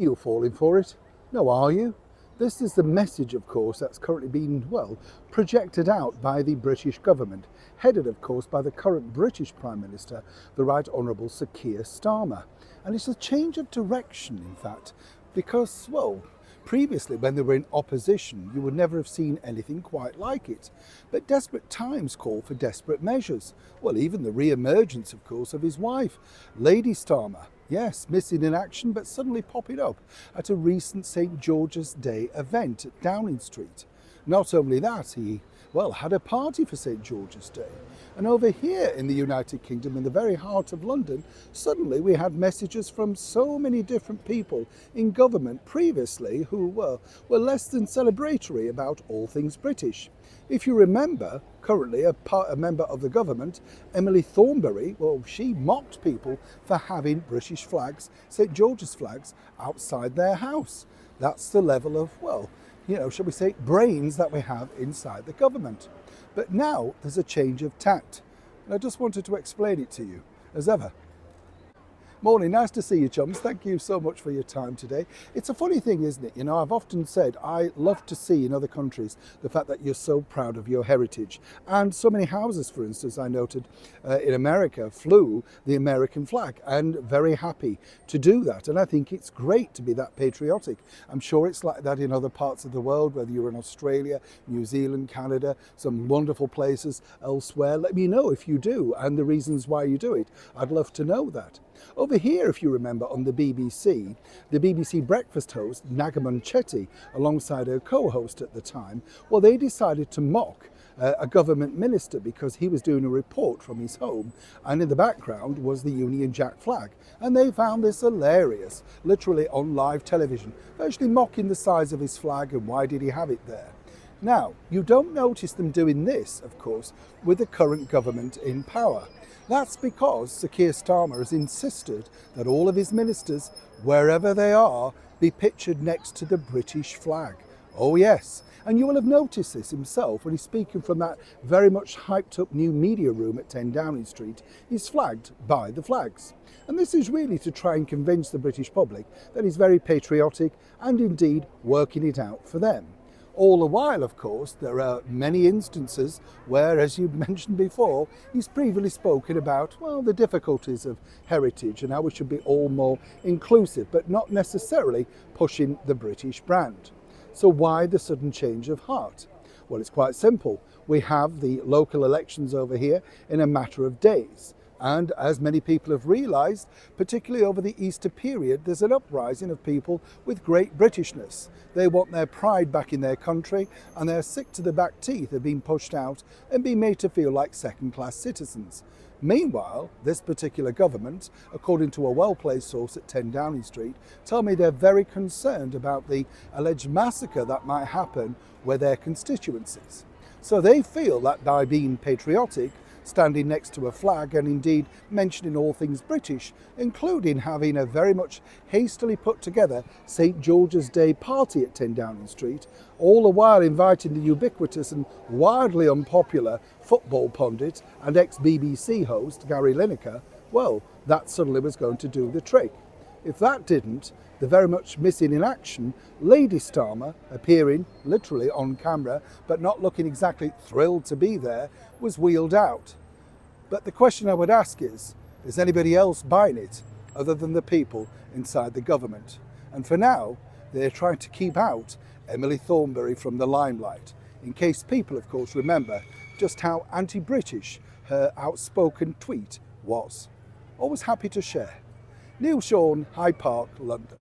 You're falling for it. No, are you? This is the message, of course, that's currently being, projected out by the British government, headed, of course, by the current British Prime Minister, the Right Honourable Sir Keir Starmer. And it's a change of direction, in fact, because, previously, when they were in opposition, you would never have seen anything quite like it. But desperate times call for desperate measures. Well, even the re-emergence, of course, of his wife, Lady Starmer. Yes, missing in action, but suddenly popping up at a recent St George's Day event at Downing Street. Not only that, he, had a party for St George's Day. And over here in the United Kingdom, in the very heart of London, suddenly we had messages from so many different people in government previously who were less than celebratory about all things British. If you remember, currently a member of the government, Emily Thornberry, she mocked people for having British flags, St George's flags, outside their house. That's the level of, shall we say, brains that we have inside the government. But now there's a change of tact. And I just wanted to explain it to you, as ever. Morning, nice to see you, chums. Thank you so much for your time today. It's a funny thing, isn't it? I've often said I love to see in other countries the fact that you're so proud of your heritage. And so many houses, for instance, I noted in America flew the American flag, and very happy to do that. And I think it's great to be that patriotic. I'm sure it's like that in other parts of the world, whether you're in Australia, New Zealand, Canada, some wonderful places elsewhere. Let me know if you do and the reasons why you do it. I'd love to know that. Over here, if you remember, on the BBC breakfast host, Nagamon Chetty, alongside her co-host at the time, they decided to mock a government minister because he was doing a report from his home, and in the background was the Union Jack flag. And they found this hilarious, literally on live television, virtually mocking the size of his flag and why did he have it there. Now, you don't notice them doing this, of course, with the current government in power. That's because Sir Keir Starmer has insisted that all of his ministers, wherever they are, be pictured next to the British flag. Oh yes, and you will have noticed this himself when he's speaking from that very much hyped up new media room at 10 Downing Street. He's flagged by the flags. And this is really to try and convince the British public that he's very patriotic and indeed working it out for them. All the while, of course, there are many instances where, as you mentioned before, he's previously spoken about, the difficulties of heritage and how we should be all more inclusive, but not necessarily pushing the British brand. So why the sudden change of heart? Well, it's quite simple. We have the local elections over here in a matter of days. And as many people have realised, particularly over the Easter period, there's an uprising of people with great Britishness. They want their pride back in their country, and they're sick to the back teeth of being pushed out and being made to feel like second-class citizens. Meanwhile, this particular government, according to a well-placed source at 10 Downing Street, tell me they're very concerned about the alleged massacre that might happen where their constituencies. So they feel that by being patriotic, standing next to a flag and indeed mentioning all things British, including having a very much hastily put together St George's Day party at 10 Downing Street, all the while inviting the ubiquitous and wildly unpopular football pundit and ex-BBC host Gary Lineker, that suddenly was going to do the trick. If that didn't, the very much missing in action Lady Starmer, appearing literally on camera but not looking exactly thrilled to be there, was wheeled out. But the question I would ask is anybody else buying it other than the people inside the government? And for now, they're trying to keep out Emily Thornberry from the limelight, in case people, of course, remember just how anti-British her outspoken tweet was. Always happy to share. Neil Sean, Hyde Park, London.